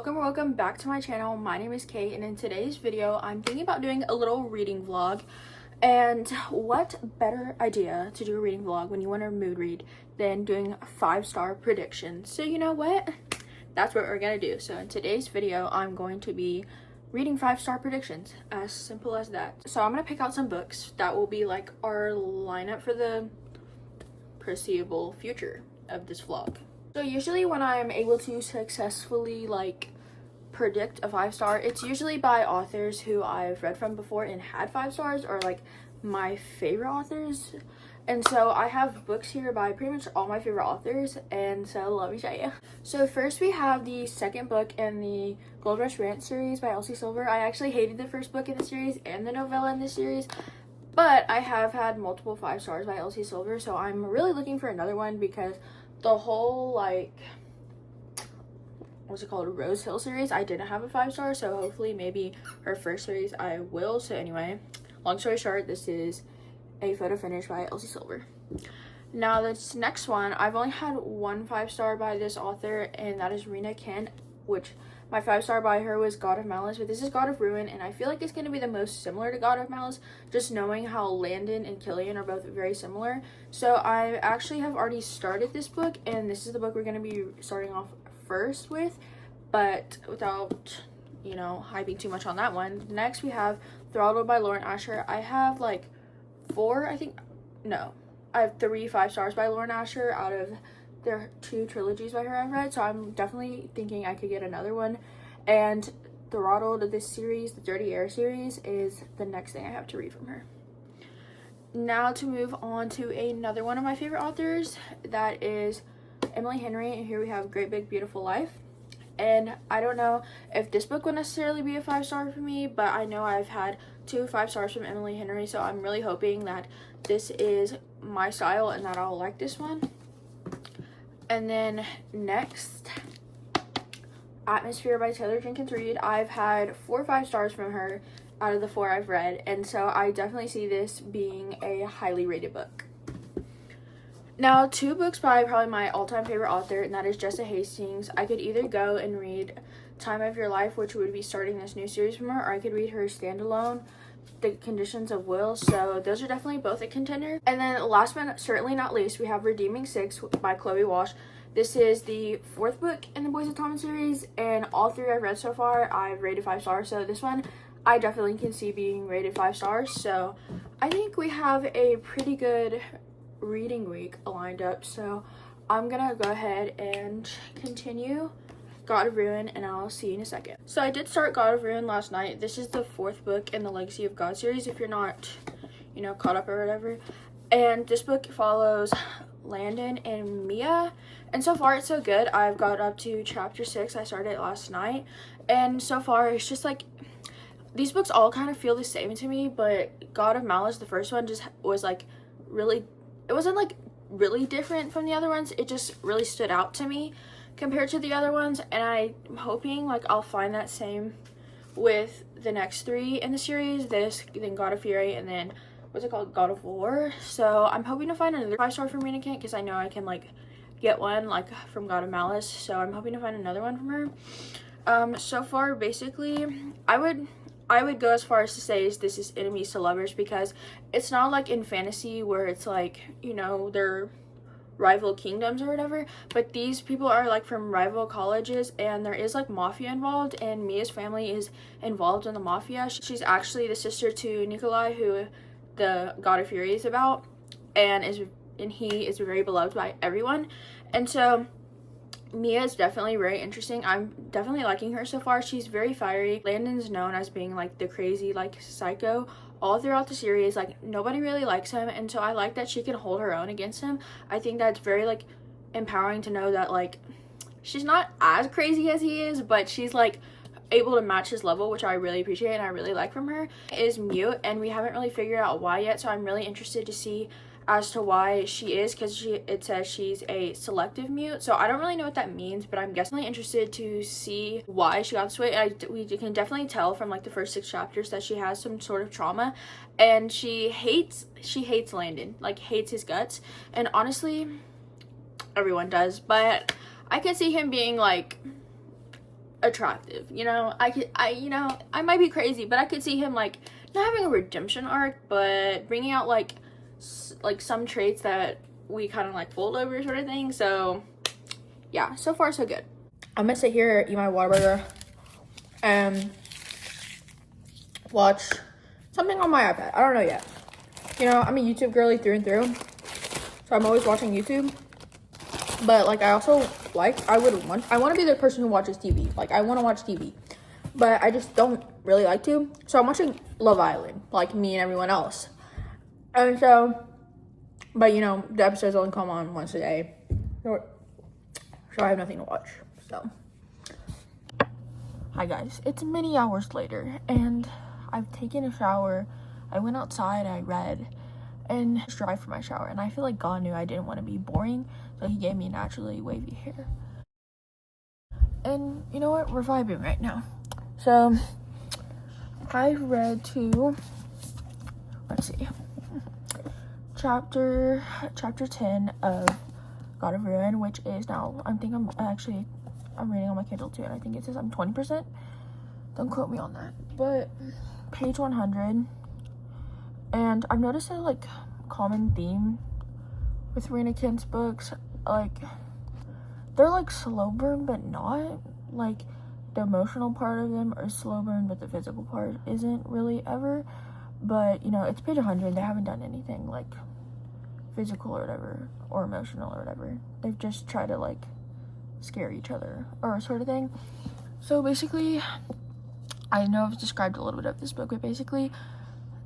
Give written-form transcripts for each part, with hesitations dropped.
welcome back to my channel. My name is Kate, and in today's video I'm thinking about doing a little reading vlog. And what better idea to do a reading vlog when you want to mood read than doing 5-star predictions? So you know what, that's what we're gonna do. So in today's video I'm going to be reading 5-star predictions, as simple as that. So I'm gonna pick out some books that will be like our lineup for the foreseeable future of this vlog. So usually when I'm able to successfully predict a 5-star, it's usually by authors who I've read from before and had 5 stars, or like my favorite authors. And so I have books here by pretty much all my favorite authors, and so let me show you. So first we have the second book in the Gold Rush Ranch series by Elsie Silver. I actually hated the first book in the series and the novella in the series, but I have had multiple 5 stars by Elsie Silver, so I'm really looking for another one because the whole what's it called, Rose Hill series, I didn't have a 5-star, so hopefully maybe her first series I will. So anyway, long story short, this is a photo finish by Elsie Silver. Now this next one, I've only had one 5-star by this author, and that is Rena Kent, which my 5-star by her was God of Malice, but this is God of Ruin, and I feel like it's going to be the most similar to God of Malice, just knowing how Landon and Killian are both very similar. So I actually have already started this book, and this is the book we're going to be starting off first with, but without, hyping too much on that one. Next we have Throttled by Lauren Asher. I have I have 3 5-stars by Lauren Asher out of their 2 trilogies by her I've read, so I'm definitely thinking I could get another one. And Throttled, this series, the Dirty Air series, is the next thing I have to read from her. Now to move on to another one of my favorite authors, that is Emily Henry, and here we have Great Big Beautiful Life. And I don't know if this book will necessarily be a 5-star for me, but I know I've had 2 5-stars from Emily Henry, so I'm really hoping that this is my style and that I'll like this one. And then next, Atmosphere by Taylor Jenkins Reid. I've had 4 5-stars from her out of the 4 I've read, and so I definitely see this being a highly rated book. Now, 2 books by probably my all-time favorite author, and that is Jessa Hastings. I could either go and read Time of Your Life, which would be starting this new series from her, or I could read her standalone, The Conditions of Will. So those are definitely both a contender. And then last but certainly not least, we have Redeeming Six by Chloe Walsh. This is the 4th book in the Boys of Tommen series, and all 3 I've read so far I've rated 5 stars. So this one I definitely can see being rated 5 stars. So I think we have a pretty good reading week lined up, so I'm gonna go ahead and continue God of Ruin, and I'll see you in a second. So I did start God of Ruin last night. This is the 4th book in the Legacy of God series, if you're not caught up or whatever. And this book follows Landon and Mia, and so far it's so good. I've got up to chapter 6. I started it last night, and so far it's just these books all kind of feel the same to me, but God of Malice, the first one, just was really, it wasn't really different from the other ones. It just really stood out to me compared to the other ones, and I'm hoping I'll find that same with the next 3 in the series, then God of Fury, and then what's it called, God of War. So I'm hoping to find another 5-star from Rena Kent, because I know I can get one from God of Malice, so I'm hoping to find another one from her. So far, basically, I would go as far as to say this is enemies to lovers, because it's not like in fantasy where it's they're rival kingdoms or whatever, but these people are from rival colleges, and there is mafia involved, and Mia's family is involved in the mafia. She's actually the sister to Nikolai, who the God of Fury is about, and he is very beloved by everyone. And so Mia is definitely very interesting. I'm definitely liking her so far. She's very fiery. Landon's known as being the crazy psycho all throughout the series. Nobody really likes him, and so I like that she can hold her own against him. I think that's very empowering to know that she's not as crazy as he is, but she's able to match his level, which I really appreciate and I really like from her. Is mute, and we haven't really figured out why yet, so I'm really interested to see as to why she is, because it says she's a selective mute, so I don't really know what that means, but I'm definitely interested to see why she got this way. We can definitely tell from the first 6 chapters that she has some sort of trauma, and she hates Landon, hates his guts, and honestly everyone does, but I could see him being attractive. I might be crazy, but I could see him like not having a redemption arc, but bringing out like some traits that we kind of like fold over sort of thing. So yeah, so far so good. I'm gonna sit here, eat my Whataburger, and watch something on my iPad. I don't know yet. I'm a YouTube girly through and through, so I'm always watching YouTube. But like, I also I want to be the person who watches TV. Like, I want to watch TV, but I just don't really like to. So I'm watching Love Island, like me and everyone else. And so, but the episodes only come on once a day, so I have nothing to watch. So, hi guys, it's many hours later, and I've taken a shower. I went outside, I read, and it's dry for my shower. And I feel like God knew I didn't want to be boring, so he gave me naturally wavy hair. And you know what? We're vibing right now. So I read to, let's see, chapter 10 of God of Ruin, which is now, I'm reading on my Kindle too, and I think it says I'm 20%. Don't quote me on that. But page 100, and I've noticed a like common theme with Rena Kent's books. Like, they're like slow burn, but not. Like, the emotional part of them are slow burn, but the physical part isn't really ever. But it's page 100. They haven't done anything like physical or whatever, or emotional or whatever. They've just tried to like scare each other or sort of thing. So basically, I know I've described a little bit of this book, but basically,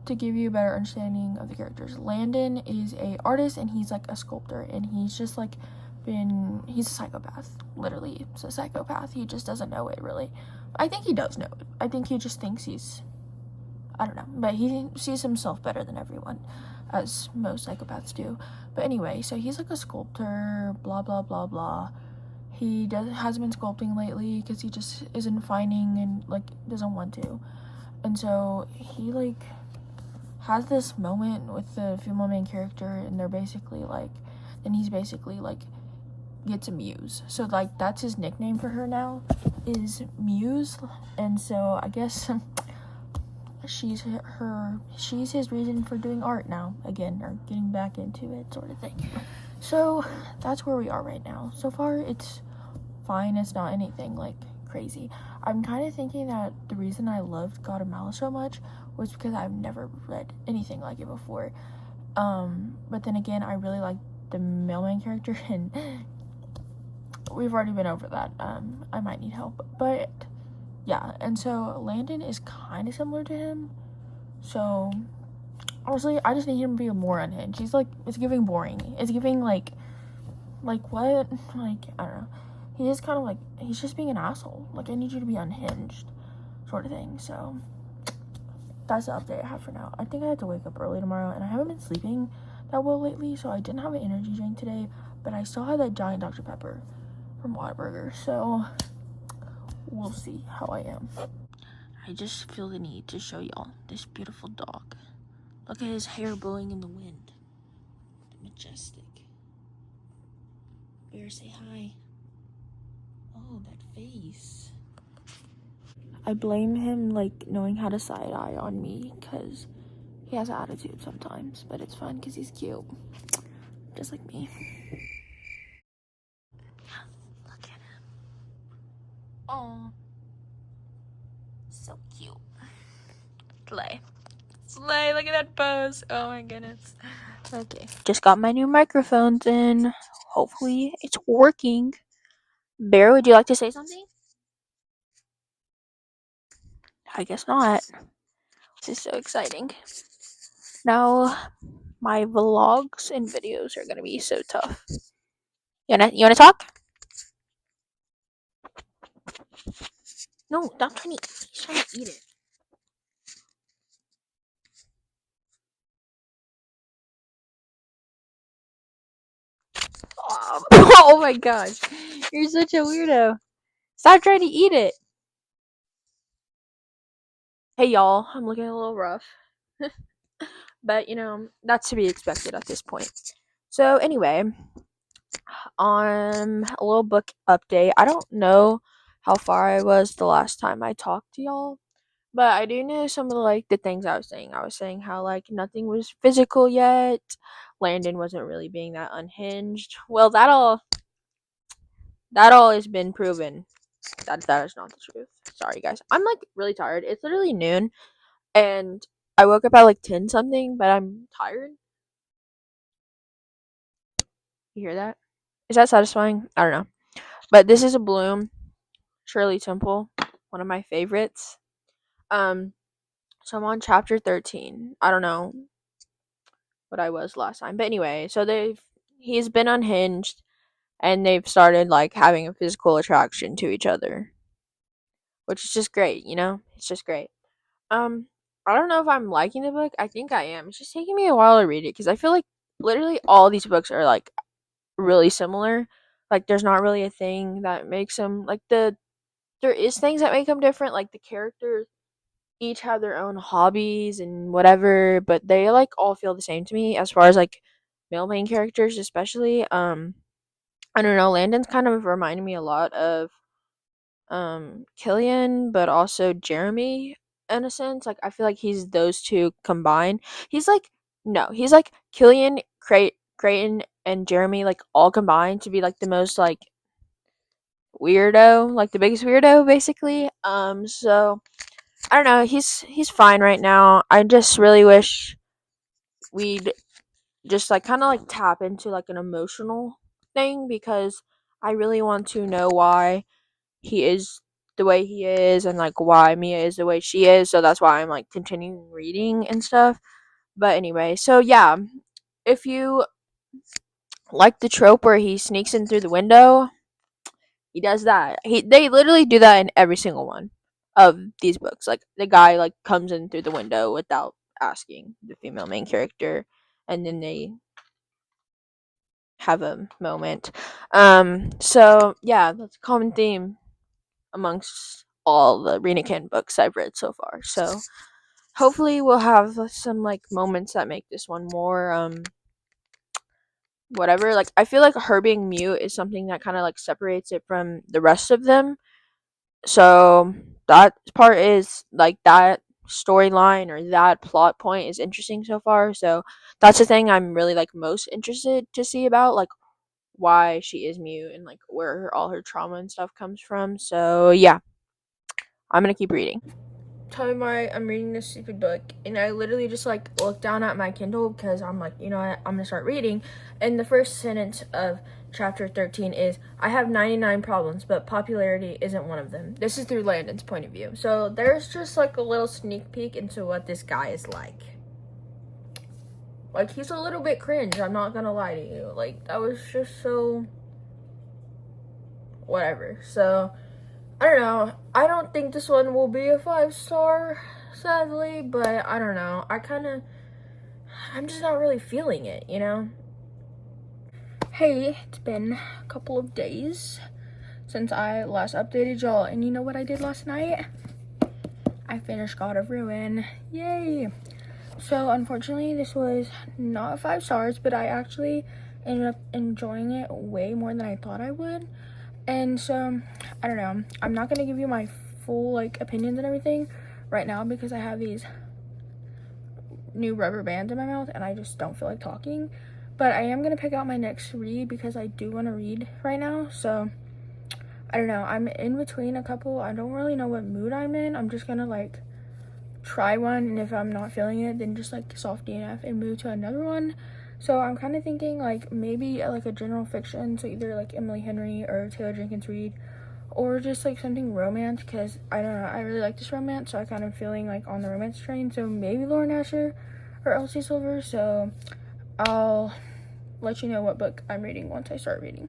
to give you a better understanding of the characters, Landon is a artist, and he's like a sculptor, and he's just like he's a psychopath. Literally, he's a psychopath. He just doesn't know it, really. I think he does know it. I think he just thinks I don't know, but he sees himself better than everyone, as most psychopaths do. But anyway, so he's like a sculptor, blah blah blah blah. He hasn't been sculpting lately because he just isn't finding and like doesn't want to. And so he like has this moment with the female main character, and they're basically like, and he's basically like gets a muse. So like that's his nickname for her now, is Muse. And so I guess she's his reason for doing art now again, or getting back into it, sort of thing. So that's where we are right now. So far it's fine. It's not anything like crazy. I'm kind of thinking that the reason I loved God of Malice so much was because I've never read anything like it before. But then again, I really like the male main character, and we've already been over that. I might need help, but yeah. And so Landon is kind of similar to him. So honestly, I just need him to be more unhinged. He's like, it's giving boring. It's giving like what? Like, I don't know. He is kind of like, he's just being an asshole. Like, I need you to be unhinged, sort of thing. So that's the update I have for now. I think I have to wake up early tomorrow, and I haven't been sleeping that well lately, so I didn't have an energy drink today, but I still had that giant Dr. Pepper from Whataburger, so we'll see how I am. I just feel the need to show y'all this beautiful dog. Look at his hair blowing in the wind. The majestic. Bear, say hi. Oh, that face. I blame him, like, knowing how to side-eye on me, because he has an attitude sometimes, but it's fun because he's cute. Just like me. Look at him. Oh. So cute. Slay. Slay, look at that pose. Oh my goodness. Okay. Just got my new microphones in. Hopefully it's working. Bear, would you like to say something? I guess not. This is so exciting. Now, my vlogs and videos are gonna be so tough. You wanna talk? No, stop trying to. He's trying to eat it. Oh, oh my gosh, you're such a weirdo. Stop trying to eat it. Hey y'all, I'm looking a little rough. But that's to be expected at this point. So anyway, a little book update. I don't know how far I was the last time I talked to y'all. But I do know some of like the things I was saying. I was saying how like nothing was physical yet. Landon wasn't really being that unhinged. Well, that all has been proven. That is not the truth. Sorry guys. I'm like really tired. It's literally noon and I woke up at like 10 something, but I'm tired. You hear that? Is that satisfying? I don't know. But this is a bloom. Shirley Temple, one of my favorites. Um so I'm on chapter 13. I don't know what I was last time. But anyway, so he's been unhinged and they've started like having a physical attraction to each other, which is just great, you know? It's just great. Um I don't know if I'm liking the book. I think I am. It's just taking me a while to read it cuz I feel like literally all these books are like really similar. Like there's not really a thing that makes them like there is things that make them different, like the characters each have their own hobbies and whatever, but they like all feel the same to me as far as like male main characters especially. I don't know, Landon's kind of reminding me a lot of Killian, but also Jeremy in a sense. Like I feel like he's those two combined. He's like no, he's like Killian, Creighton and Jeremy like all combined to be like the most like weirdo, like the biggest weirdo basically. So I don't know, he's fine right now. I just really wish we'd just like kind of like tap into like an emotional thing because I really want to know why he is the way he is and like why Mia is the way she is. So that's why I'm like continuing reading and stuff. But anyway, so yeah, if you like the trope where he sneaks in through the window, he does that. They literally do that in every single one of these books. Like the guy like comes in through the window without asking the female main character and then they have a moment. So yeah, that's a common theme amongst all the Renikin books I've read so far. So hopefully we'll have some like moments that make this one more whatever. Like I feel like her being mute is something that kind of like separates it from the rest of them. So that part is like that storyline or that plot point is interesting so far. So that's the thing I'm really like most interested to see about like why she is mute and like where all her trauma and stuff comes from. So yeah, I'm gonna keep reading. Tell me why I'm reading this stupid book, and I literally just like looked down at my Kindle because I'm like, you know what, I'm gonna start reading. And the first sentence of chapter 13 is, I have 99 problems, but popularity isn't one of them. This is through Landon's point of view. So there's just like a little sneak peek into what this guy is like. Like, he's a little bit cringe, I'm not gonna lie to you. Like, that was just so whatever. So I don't know. I don't think this one will be a 5-star, sadly, but I don't know. I'm just not really feeling it, you know? Hey, it's been a couple of days since I last updated y'all, and you know what I did last night? I finished God of Ruin. Yay! So, unfortunately, this was not 5 stars, but I actually ended up enjoying it way more than I thought I would. And so, I don't know. I'm not gonna give you my full like opinions and everything right now because I have these new rubber bands in my mouth and I just don't feel like talking. But I am gonna pick out my next read because I do want to read right now. So I don't know. I'm in between a couple. I don't really know what mood I'm in. I'm just gonna like try one, and if I'm not feeling it, then just like soft DNF and move to another one. So I'm kind of thinking like maybe like a general fiction, so either like Emily Henry or Taylor Jenkins Reid, or just like something romance because I don't know, I really like this romance, so I kind of feeling like on the romance train. So maybe Lauren Asher or Elsie Silver. So I'll let you know what book I'm reading once I start reading.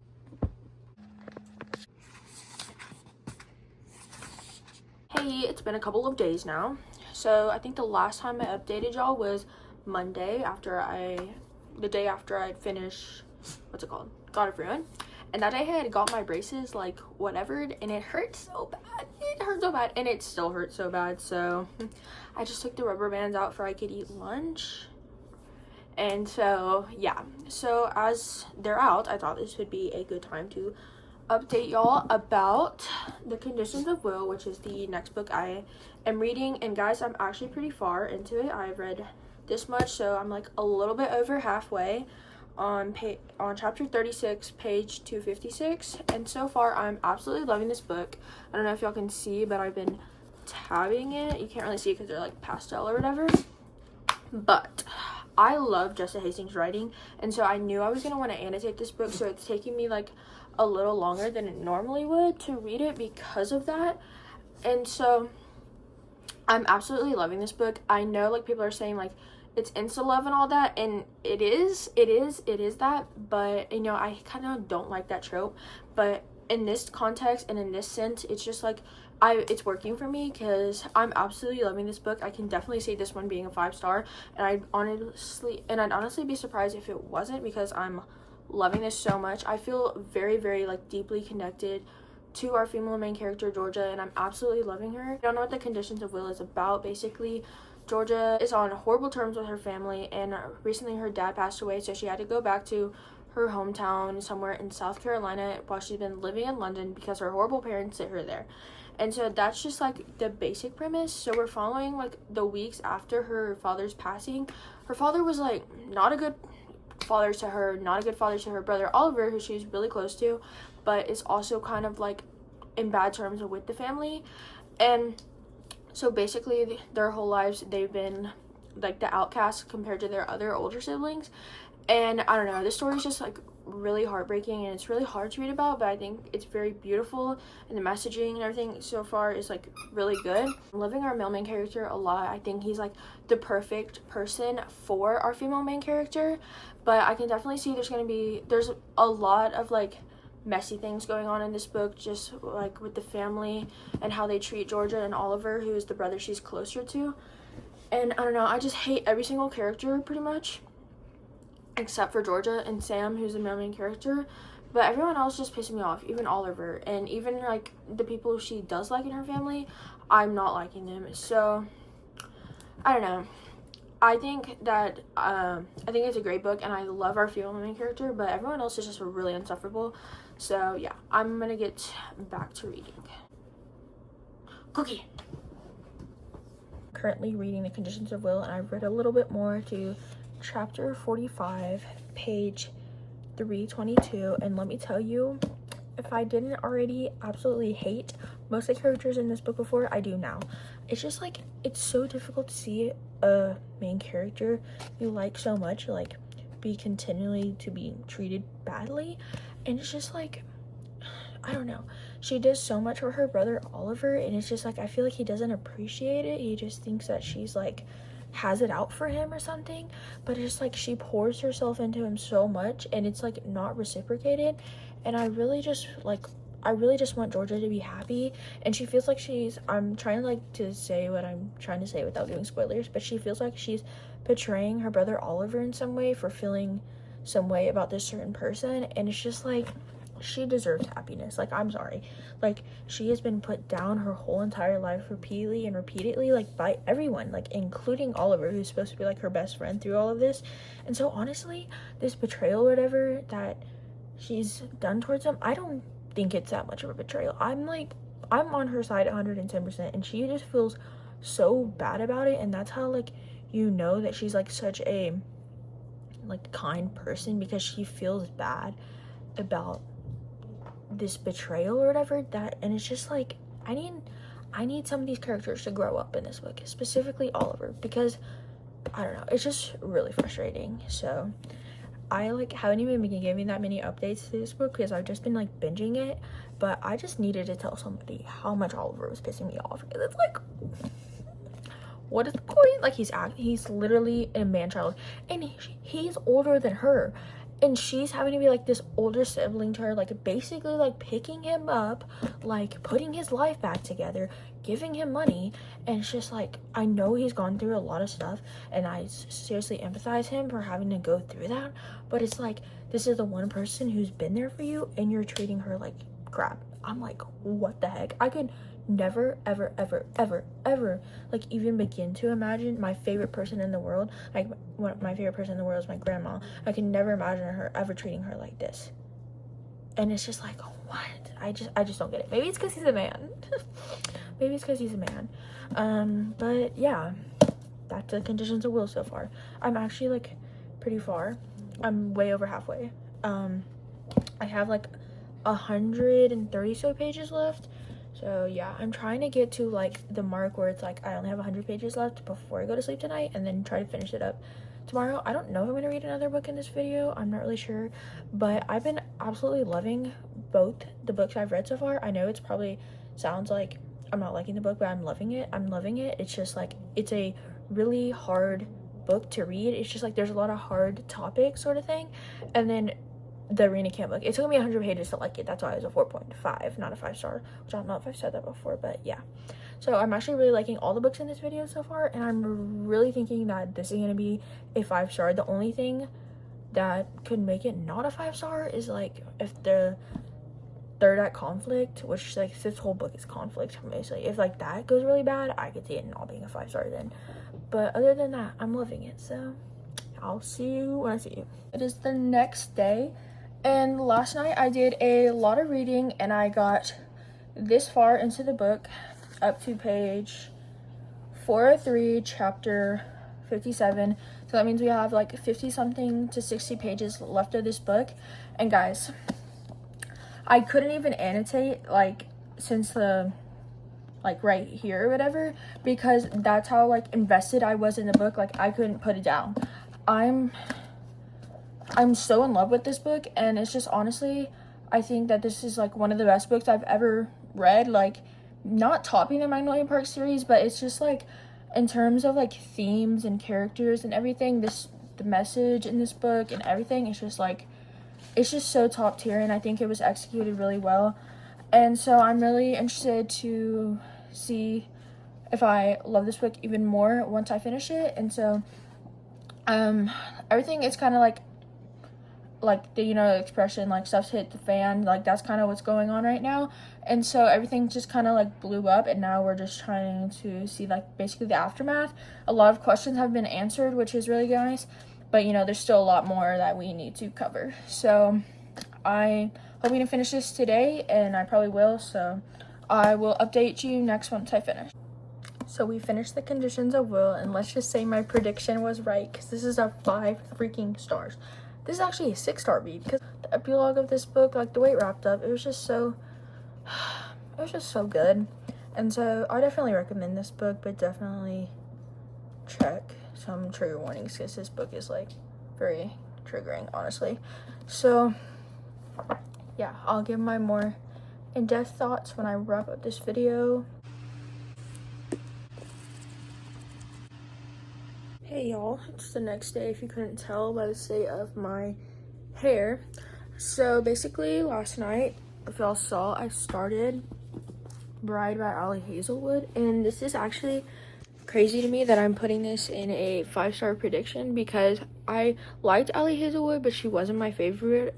Hey, it's been a couple of days now. So I think the last time I updated y'all was Monday the day after I'd finished, what's it called? God of Ruin. And that day I had got my braces like whatever, and it hurt so bad. It hurt so bad, and it still hurts so bad. So I just took the rubber bands out for I could eat lunch. And so yeah, so as they're out, I thought this would be a good time to update y'all about The Conditions of Will, which is the next book I am reading. And guys, I'm actually pretty far into it. I've read this much, so I'm like a little bit over halfway on chapter 36, page 256. And so far, I'm absolutely loving this book. I don't know if y'all can see, but I've been tabbing it. You can't really see it because they're like pastel or whatever. But I love Jessa Hastings' writing, and so I knew I was going to want to annotate this book, so it's taking me like a little longer than it normally would to read it because of that. And so I'm absolutely loving this book. I know like people are saying like it's insta love and all that, and it is that, but you know, I kind of don't like that trope. But in this context and in this sense, it's just like it's working for me because I'm absolutely loving this book. I can definitely see this one being a 5-star, and I'd honestly be surprised if it wasn't, because I'm loving this so much. I feel very, very like deeply connected to our female main character, Georgia, and I'm absolutely loving her. I don't know what The Conditions of Will is about. Basically, Georgia is on horrible terms with her family, and recently her dad passed away, so she had to go back to her hometown somewhere in South Carolina while she's been living in London because her horrible parents sent her there. And so that's just like the basic premise. So we're following like the weeks after her father's passing. Her father was like not a good father to her, not a good father to her brother Oliver, who she was really close to, but is also kind of like in bad terms with the family. And so basically their whole lives they've been like the outcasts compared to their other older siblings. And I don't know, this story is just like really heartbreaking, and it's really hard to read about, but I think it's very beautiful, and the messaging and everything so far is like really good. I'm loving our male main character a lot. I think he's like the perfect person for our female main character, but I can definitely see there's a lot of like messy things going on in this book, just like with the family and how they treat Georgia and Oliver, who is the brother she's closer to. And I don't know, I just hate every single character pretty much, except for Georgia and Sam, who's the main character. But everyone else just pisses me off, even Oliver, and even like the people she does like in her family, I'm not liking them. So I don't know, I think it's a great book, and I love our female main character, but everyone else is just really insufferable. So yeah, I'm gonna get back to reading. Cookie. Currently reading The Conditions of Will, and I've read a little bit more to chapter 45, page 322, and let me tell you, if I didn't already absolutely hate most of the characters in this book before, I do now. It's just like, it's so difficult to see a main character you like so much like be continually to be treated badly, and it's just like, I don't know, she does so much for her brother Oliver, and it's just like, I feel like he doesn't appreciate it. He just thinks that she's like has it out for him or something, but it's just like she pours herself into him so much, and it's like not reciprocated. And I really just want Georgia to be happy, and she feels like I'm trying like to say what I'm trying to say without giving spoilers, but she feels like she's betraying her brother Oliver in some way for feeling some way about this certain person, and it's just like, she deserves happiness. Like, I'm sorry, like, she has been put down her whole entire life repeatedly like by everyone, like including Oliver, who's supposed to be like her best friend through all of this. And so honestly, this betrayal or whatever that she's done towards him, I don't think it's that much of a betrayal. I'm on her side 110%, and she just feels so bad about it. And that's how like you know that she's like such a like kind person, because she feels bad about this betrayal or whatever. And it's just like, I need some of these characters to grow up in this book, specifically Oliver, because I don't know, it's just really frustrating. So I like haven't even been giving that many updates to this book because I've just been like binging it, but I just needed to tell somebody how much Oliver was pissing me off, because it's like, what is the point? Like, he's literally a man-child, and he's older than her, and she's having to be like this older sibling to her, like basically like picking him up, like putting his life back together, giving him money. And it's just like, I know he's gone through a lot of stuff, and I seriously empathize him for having to go through that, but it's like, this is the one person who's been there for you, and you're treating her like crap. I'm like, what the heck? I could never ever like even begin to imagine my favorite person in the world, like my favorite person in the world is my grandma. I can never imagine her ever treating her like this. And it's just like, what? I just don't get it. Maybe it's because he's a man. Maybe it's because he's a man. But yeah, that's the conditions of will so far. I'm actually like pretty far. I'm way over halfway. I have like 130 so pages left. So yeah, I'm trying to get to like the mark where it's like I only have 100 pages left before I go to sleep tonight, and then try to finish it up tomorrow. I don't know if I'm gonna read another book in this video. I'm not really sure, but I've been absolutely loving both the books I've read so far. I know it's probably sounds like I'm not liking the book, but I'm loving it. It's just like it's a really hard book to read. It's just like there's a lot of hard topics sort of thing. And then the Arena Camp book, it took me 100 pages to like it. That's why it was a 4.5, not a 5-star, which I don't know if I've said that before, but yeah. So I'm actually really liking all the books in this video so far, and I'm really thinking that this is going to be a 5-star. The only thing that could make it not a 5-star is like if the third act conflict, which like this whole book is conflict mostly, if like that goes really bad, I could see it not being a 5-star then. But other than that, I'm loving it. So I'll see you when I see you. It is the next day, and last night I did a lot of reading, and I got this far into the book, up to page 403, chapter 57. So that means we have like 50 something to 60 pages left of this book. And guys, I couldn't even annotate like since the like right here or whatever, because that's how like invested I was in the book. Like I couldn't put it down. I'm so in love with this book, and it's just honestly, I think that this is like one of the best books I've ever read. Like not topping the Magnolia Park series, but it's just like in terms of like themes and characters and everything, the message in this book and everything, it's just so top tier, and I think it was executed really well. And so I'm really interested to see if I love this book even more once I finish it. And so everything is kind of like the, you know, expression like stuff's hit the fan, like that's kind of what's going on right now. And so everything just kind of like blew up, and now we're just trying to see like basically the aftermath. A lot of questions have been answered, which is really nice, but you know, there's still a lot more that we need to cover. So I hoping to finish this today, and I probably will, so I will update you next once I finish. So we finished the conditions of will, and let's just say my prediction was right, because this is a 5 freaking stars. This is actually a 6-star read, because the epilogue of this book, like the way it wrapped up, it was just so good. And so I definitely recommend this book, but definitely check some trigger warnings, because this book is like very triggering, honestly. So yeah, I'll give my more in-depth thoughts when I wrap up this video. Hey y'all, it's the next day if you couldn't tell by the state of my hair. So basically last night, if y'all saw, I started Bride by Ali Hazelwood, and this is actually crazy to me that I'm putting this in a 5-star prediction, because I liked Ali Hazelwood, but she wasn't my favorite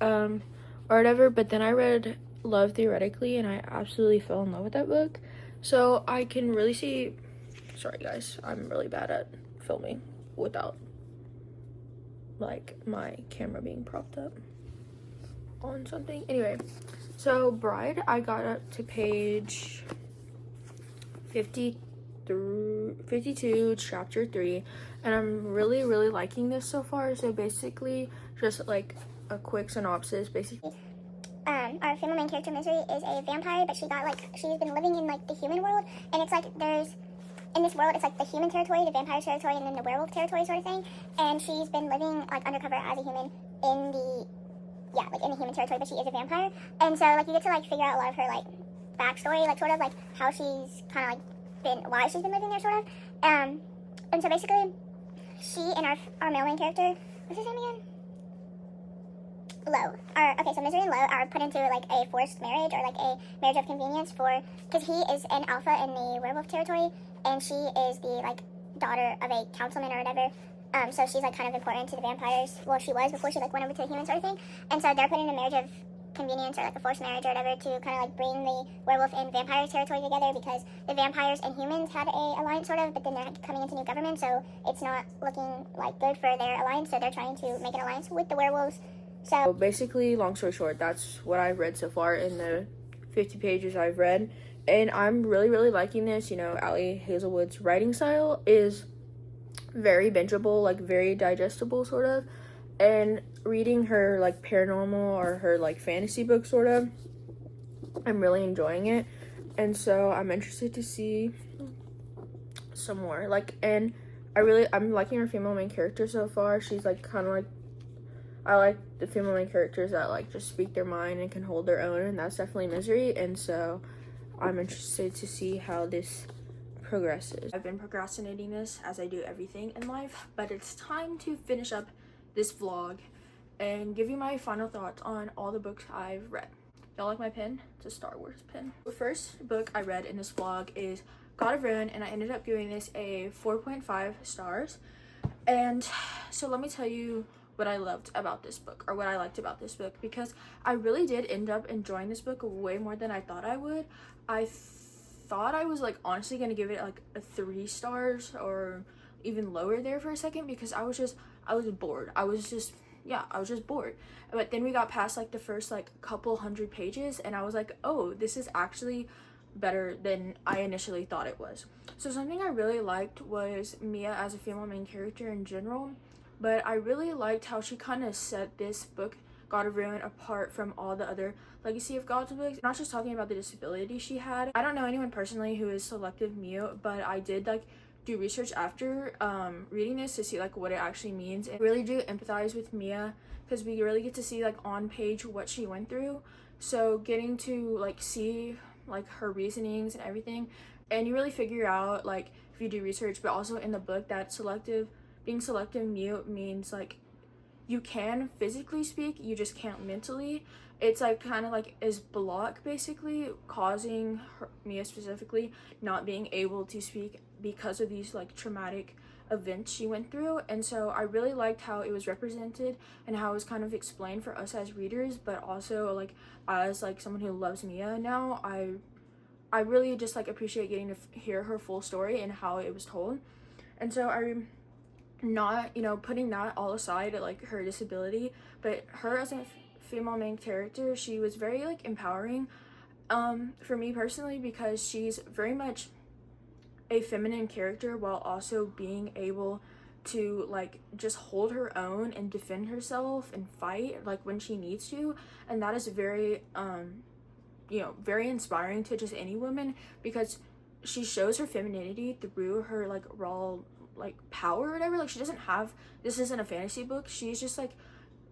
or whatever. But then I read Love Theoretically, and I absolutely fell in love with that book. So I can really see, sorry guys, I'm really bad at filming without like my camera being propped up on something. Anyway, so Bride, I got up to page 52, chapter 3, and I'm really liking this so far. So basically, just like a quick synopsis, basically. Our female main character, Misery, is a vampire, but she's been living in like the human world, and it's like in this world, it's like the human territory, the vampire territory, and then the werewolf territory sort of thing. And she's been living like undercover as a human in the human territory, but she is a vampire. And so like you get to like figure out a lot of her like backstory, like sort of like how she's kind of like why she's been living there, sort of. And so basically, she and our male main character, what's his name again? So Misery and Lo are put into like a forced marriage, or like a marriage of convenience, because he is an alpha in the werewolf territory, and she is the like daughter of a councilman or whatever. So she's like kind of important to the vampires. Well, she was before she like went over to the human sort of thing. And so they're put in a marriage of convenience, or like a forced marriage or whatever, to kind of like bring the werewolf and vampire territory together, because the vampires and humans had a alliance sort of, but then they're coming into new government, so it's not looking like good for their alliance. So they're trying to make an alliance with the werewolves So basically, long story short, that's what I've read so far in the 50 pages I've read. And I'm really liking this. You know, Ali Hazelwood's writing style is very bingeable, like very digestible sort of. And reading her like paranormal or her like fantasy book sort of, I'm really enjoying it. And so I'm interested to see some more. Like, and I'm liking her female main character so far. She's like kind of like, I like the female main characters that like just speak their mind and can hold their own, and that's definitely Misery. And so I'm interested to see how this progresses. I've been procrastinating this as I do everything in life, but it's time to finish up this vlog and give you my final thoughts on all the books I've read. Y'all like my pen? It's a Star Wars pen. The first book I read in this vlog is God of Ruin, and I ended up giving this a 4.5 stars. And so let me tell you what I loved about this book, or what I liked about this book, because I really did end up enjoying this book way more than I thought I would. I thought I was like honestly gonna give it like a 3 stars or even lower there for a second, because I was bored. I was just bored. But then we got past like the first like couple hundred pages, and I was like, oh, this is actually better than I initially thought it was. So something I really liked was Mia as a female main character in general, but I really liked how she kind of set this book, God of Ruin, apart from all the other Legacy of Gods books. I'm not just talking about the disability she had. I don't know anyone personally who is selective mute, but I did like do research after reading this to see like what it actually means, and really do empathize with Mia, because we really get to see like on page what she went through. So getting to like see like her reasonings and everything, and you really figure out like if you do research, but also in the book, that being selective mute means like you can physically speak, you just can't mentally. It's like kind of like is block basically causing Mia specifically not being able to speak because of these like traumatic events she went through. And so I really liked how it was represented and how it was kind of explained for us as readers, but also like as like someone who loves Mia now, I really just like appreciate getting to hear her full story and how it was told. And so I'm not, you know, putting that all aside, like her disability, but her as a female main character, she was very like empowering for me personally, because she's very much a feminine character while also being able to like just hold her own and defend herself and fight like when she needs to. And that is very you know, very inspiring to just any woman, because she shows her femininity through her like raw like power or whatever. Like she doesn't have, this isn't a fantasy book, she's just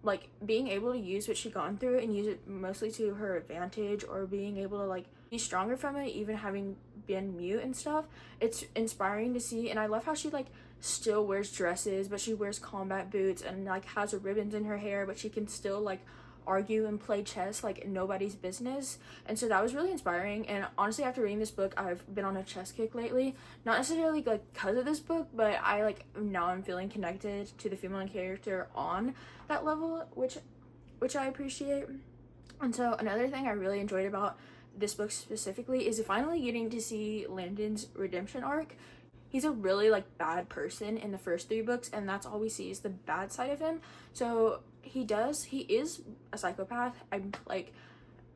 like being able to use what she gone through and use it mostly to her advantage, or being able to like be stronger from it, even having been mute and stuff. It's inspiring to see. And I love how she like still wears dresses, but she wears combat boots and like has ribbons in her hair, but she can still like argue and play chess like nobody's business. And so that was really inspiring. And honestly, after reading this book, I've been on a chess kick lately, not necessarily like because of this book, but I like now I'm feeling connected to the female character on that level, which I appreciate. And so another thing I really enjoyed about this book specifically is finally getting to see Landon's redemption arc. He's a really like bad person in the first 3 books, and that's all we see is the bad side of him. So he is a psychopath. I'm like,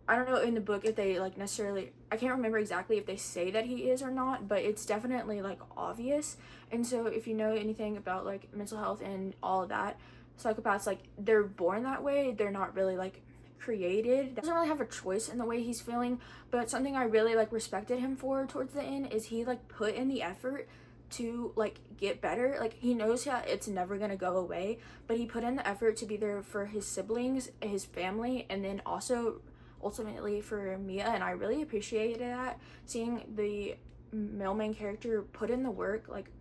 I don't know in the book if they like necessarily, I can't remember exactly if they say that he is or not, but it's definitely like obvious. And so if you know anything about like mental health and all of that, psychopaths, like they're born that way, they're not really like created. He doesn't really have a choice in the way he's feeling. But something I really like respected him for towards the end is he like put in the effort to like get better. Like he knows that it's never gonna go away, but he put in the effort to be there for his siblings, his family, and then also ultimately for Mia. And I really appreciated that, seeing the male main character put in the work like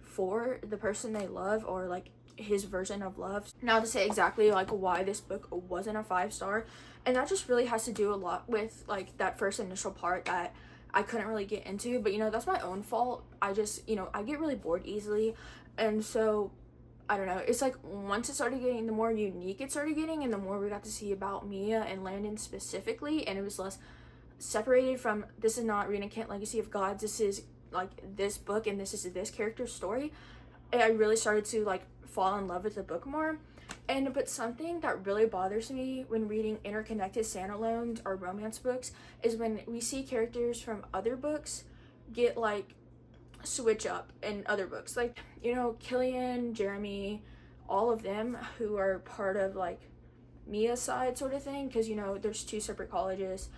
for the person they love, or like his version of love. Now to say exactly like why this book wasn't a 5-star, and that just really has to do a lot with like that first initial part that I couldn't really get into. But you know, that's my own fault. I just, you know, I get really bored easily, and so I don't know, it's like once it started getting, the more unique it started getting, and the more we got to see about Mia and Landon specifically, and it was less separated from, this is not Rena Kent Legacy of Gods, this is like this book and this is this character's story. I really started to like fall in love with the book more. But something that really bothers me when reading interconnected standalones or romance books is when we see characters from other books get like switch up in other books, like, you know, Killian, Jeremy, all of them who are part of like Mia's side sort of thing, because, you know, there's 2 separate colleges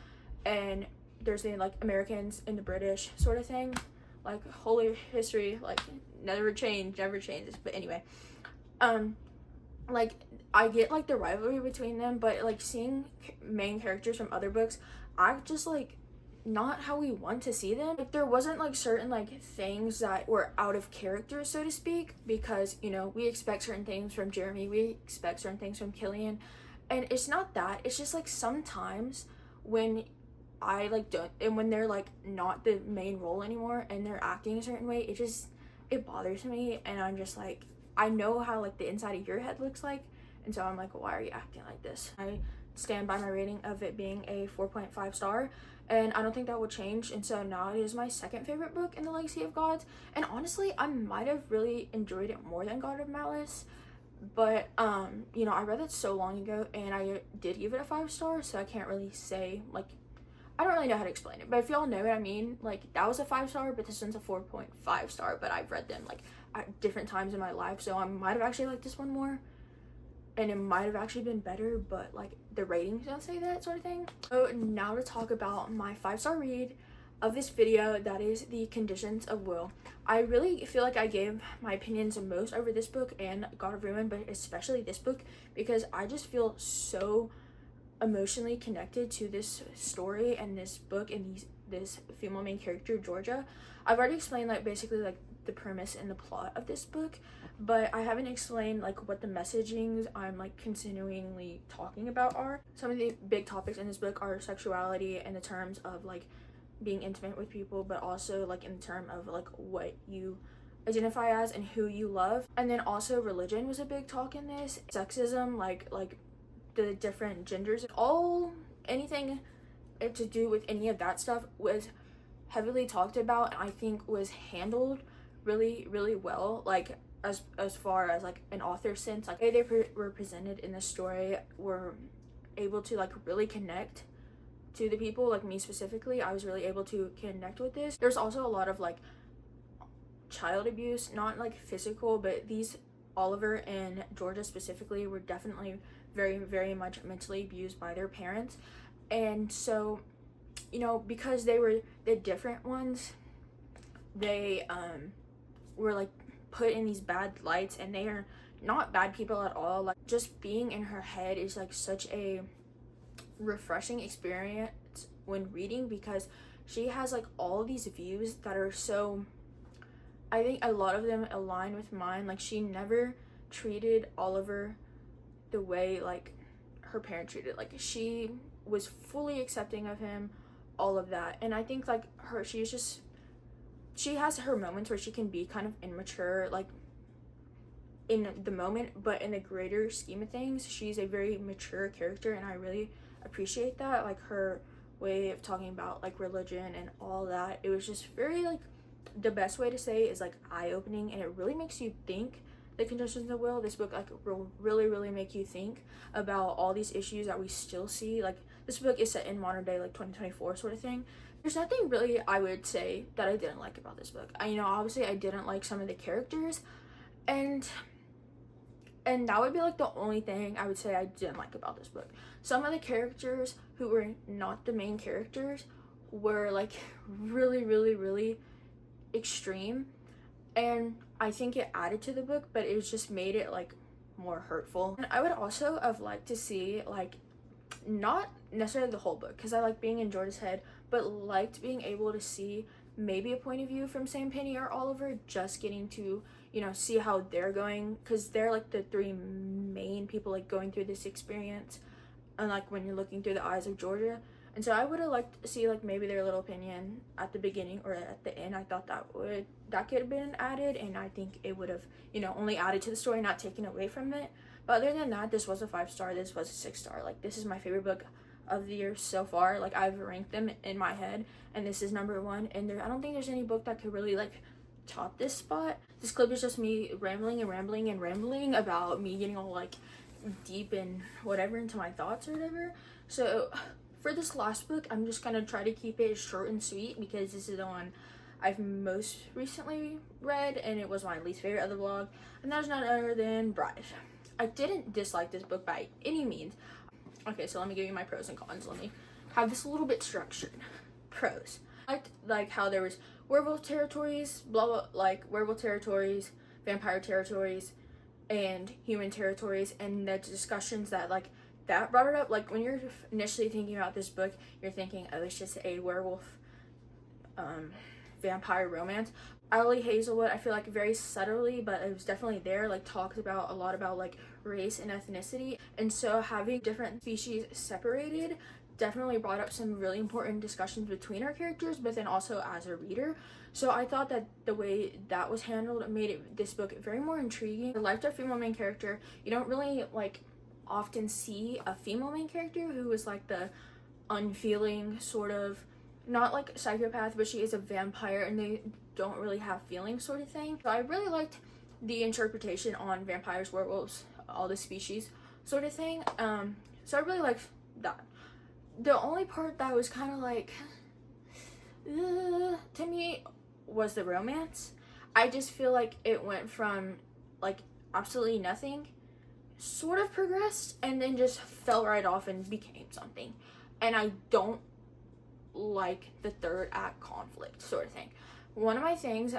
and there's the like Americans and the British sort of thing, like holy history, like never changes. But anyway, like I get like the rivalry between them, but like seeing main characters from other books, I just like not how we want to see them. Like there wasn't like certain like things that were out of character, so to speak, because, you know, we expect certain things from Jeremy, we expect certain things from Killian, and it's not that. It's just like sometimes when I like don't, and when they're like not the main role anymore and they're acting a certain way, it bothers me, and I'm just like, I know how like the inside of your head looks like, and so I'm like, why are you acting like this? I stand by my rating of it being a 4.5 star, and I don't think that will change. And so now it is my second favorite book in the Legacy of Gods, and honestly I might have really enjoyed it more than God of Malice, but you know, I read it so long ago and I did give it a 5 star, so I can't really say, like, I don't really know how to explain it, but if y'all know what I mean, like that was a 5 star, but this one's a 4.5 star, but I've read them like at different times in my life, so I might have actually liked this one more, and it might have actually been better, but like the ratings don't say that sort of thing. So now to talk about my 5-star read of this video, that is The Conditions of Will. I really feel like I gave my opinions the most over this book and God of Ruin, but especially this book, because I just feel so emotionally connected to this story and this book and this female main character, Georgia. I've already explained like basically like the premise and the plot of this book, but I haven't explained like what the messagings I'm like continually talking about are. Some of the big topics in this book are sexuality in the terms of like being intimate with people, but also like in the term of like what you identify as and who you love. And then also religion was a big talk in this, sexism, like the different genders, anything to do with any of that stuff was heavily talked about, and I think was handled really, really well, like as far as like an author sense. Like they were presented in the story were able to like really connect to the people, like me specifically. I was really able to connect with this. There's also a lot of like child abuse, not like physical, but these Oliver and Georgia specifically were definitely very, very much mentally abused by their parents. And so, you know, because they were the different ones, they were like put in these bad lights, and they are not bad people at all. Like just being in her head is like such a refreshing experience when reading, because she has like all of these views that are so, I think a lot of them align with mine. Like she never treated Oliver the way like her parents treated. Like she was fully accepting of him, all of that. And I think like she has her moments where she can be kind of immature, like in the moment, but in the greater scheme of things, she's a very mature character, and I really appreciate that. Like her way of talking about like religion and all that, it was just very like, the best way to say is like eye-opening, and it really makes you think. The Conditions of Will, this book like will really, really make you think about all these issues that we still see. Like this book is set in modern day, like 2024 sort of thing. There's nothing really I would say that I didn't like about this book. You know, obviously I didn't like some of the characters, and that would be like the only thing I would say I didn't like about this book. Some of the characters who were not the main characters were like really, really, really extreme, and I think it added to the book, but it just made it like more hurtful. And I would also have liked to see like, not necessarily the whole book, because I like being in Georgia's head, but liked being able to see maybe a point of view from Sam, Penny, or Oliver, just getting to, you know, see how they're going, because they're like the 3 main people like going through this experience, and like when you're looking through the eyes of Georgia. And so I would have liked to see like maybe their little opinion at the beginning or at the end. I thought that could have been added, and I think it would have, you know, only added to the story, not taken away from it. But other than that, this was a 5-star. This was a 6-star. Like this is my favorite book of the year so far. Like I've ranked them in my head, and this is number 1. And I don't think there's any book that could really like top this spot. This clip is just me rambling about me getting all like deep in whatever into my thoughts or whatever. So for this last book, I'm just gonna try to keep it short and sweet because this is the one I've most recently read and it was my least favorite of the vlog, and that's none other than Bride. I didn't dislike this book by any means. Okay, so let me give you my pros and cons. Let me have this a little bit structured. Pros. I liked like how there was werewolf territories, blah blah, like werewolf territories, vampire territories, and human territories, and the discussions that like that brought it up. Like when you're initially thinking about this book, you're thinking, oh, it's just a werewolf vampire romance. Ali Hazelwood, I feel like very subtly, but it was definitely there, like talks about a lot about like race and ethnicity, and so having different species separated definitely brought up some really important discussions between our characters, but then also as a reader. So I thought that the way that was handled made this book very more intriguing. I liked our female main character. You don't really like often see a female main character who is like the unfeeling sort of, not like psychopath, but she is a vampire and they don't really have feelings sort of thing. So I really liked the interpretation on vampires, werewolves, all the species sort of thing. So I really liked that. The only part that was kind of like to me was the romance. I just feel like it went from like absolutely nothing, sort of progressed, and then just fell right off and became something. And I don't like the third act conflict sort of thing. One of my things,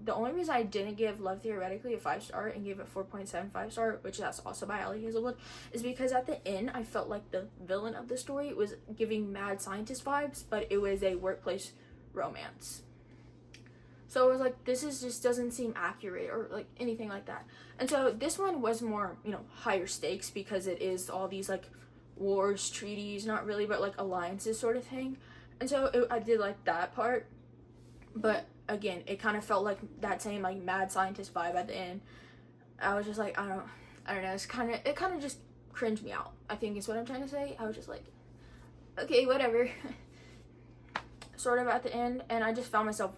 the only reason I didn't give Love Theoretically a 5-star and gave it 4.75 star, which that's also by Ali Hazelwood, is because at the end I felt like the villain of the story was giving mad scientist vibes, but it was a workplace romance. So it was like, this is just doesn't seem accurate or like anything like that. And so this one was more, you know, higher stakes because it is all these like wars, treaties, not really, but like alliances sort of thing. And so I did like that part, but again, it kind of felt like that same like mad scientist vibe at the end. I was just like, I don't know, it kind of just cringed me out, I think is what I'm trying to say. I was just like, okay, whatever. Sort of at the end, and I just found myself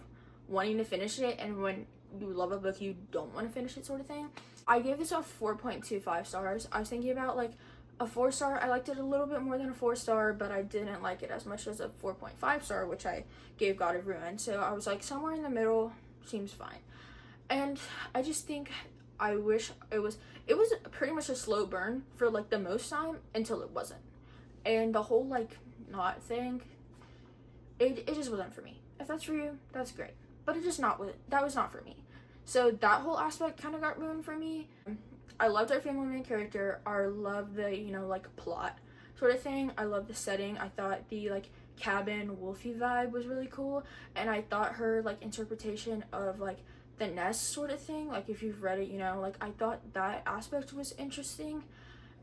wanting to finish it, and when you love a book, you don't want to finish it sort of thing. I gave this a 4.25 stars. I was thinking about like a 4-star. I liked it a little bit more than a 4-star, but I didn't like it as much as a 4.5 star, which I gave God of Ruin. So I was like, somewhere in the middle seems fine. And I just think I wish it was pretty much a slow burn for like the most time until it wasn't. And the whole like not thing, it just wasn't for me. If that's for you, that's great. But that was not for me. So that whole aspect kind of got ruined for me. I loved our female main character. I loved the, you know, like plot sort of thing. I loved the setting. I thought the like cabin wolfy vibe was really cool, and I thought her like interpretation of like the nest sort of thing, like if you've read it, you know, like I thought that aspect was interesting.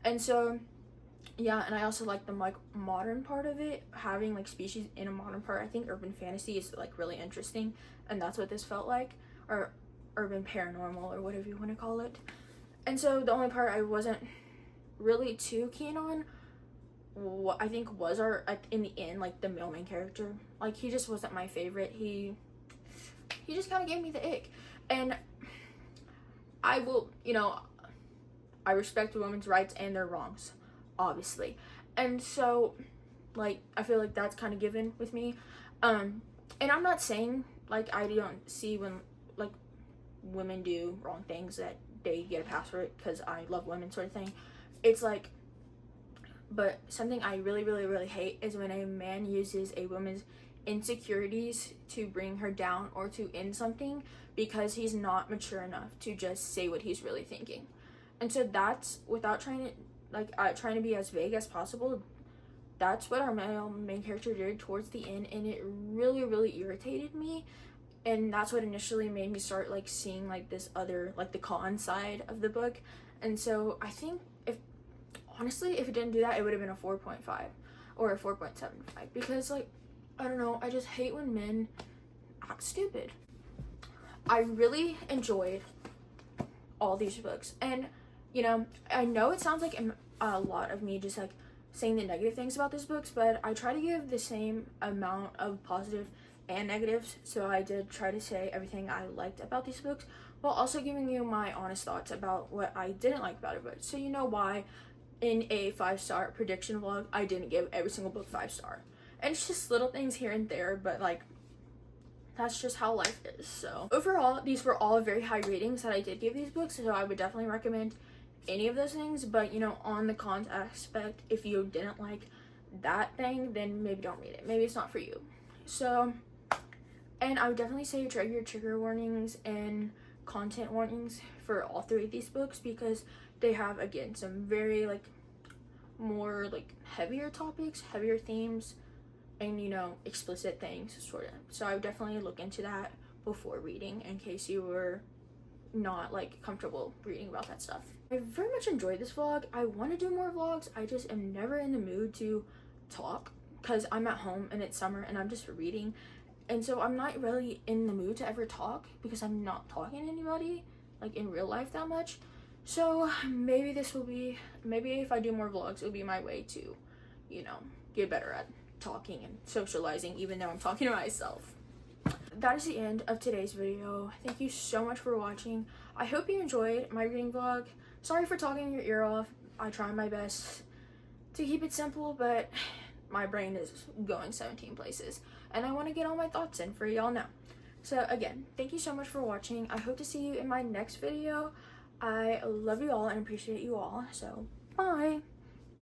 And so yeah, and I also like the like modern part of it, having like species in a modern part. I think urban fantasy is like really interesting, and that's what this felt like, or urban paranormal or whatever you want to call it. And so the only part I wasn't really too keen on, what I think was in the end, like the male main character. Like he just wasn't my favorite. He just kind of gave me the ick. And I will, you know, I respect women's rights and their wrongs, obviously. And so like I feel like that's kind of given with me. And I'm not saying like I don't see when like women do wrong things that they get a pass for it because I love women sort of thing. It's like, but something I really, really, really hate is when a man uses a woman's insecurities to bring her down or to end something because he's not mature enough to just say what he's really thinking. And so that's, without trying to be as vague as possible, that's what our male main character did towards the end, and it really, really irritated me. And that's what initially made me start like seeing like this other, like the con side of the book. And so I think if it didn't do that, it would have been a 4.5 or a 4.75, because like, I don't know, I just hate when men act stupid. I really enjoyed all these books, and you know, I know it sounds like a lot of me just like saying the negative things about these books, but I try to give the same amount of positive and negatives. So I did try to say everything I liked about these books while also giving you my honest thoughts about what I didn't like about it. But so you know why in a 5-star prediction vlog I didn't give every single book 5-star. And it's just little things here and there, but like that's just how life is. So overall, these were all very high ratings that I did give these books, so I would definitely recommend any of those things. But you know, on the cons aspect, if you didn't like that thing, then maybe don't read it. Maybe it's not for you. So, and I would definitely say check your trigger warnings and content warnings for all 3 of these books, because they have, again, some very like more like heavier topics, heavier themes, and you know, explicit things sort of. So I would definitely look into that before reading, in case you were not like comfortable reading about that stuff. I very much enjoyed this vlog. I want to do more vlogs. I just am never in the mood to talk because I'm at home and it's summer and I'm just reading, and so I'm not really in the mood to ever talk because I'm not talking to anybody like in real life that much. So maybe this will be, maybe if I do more vlogs, it'll be my way to, you know, get better at talking and socializing, even though I'm talking to myself. That is the end of today's video. Thank you so much for watching. I hope you enjoyed my reading vlog. Sorry for talking your ear off. I try my best to keep it simple, but my brain is going 17 places and I want to get all my thoughts in for y'all now. So again, thank you so much for watching. I hope to see you in my next video. I love you all and appreciate you all. So bye.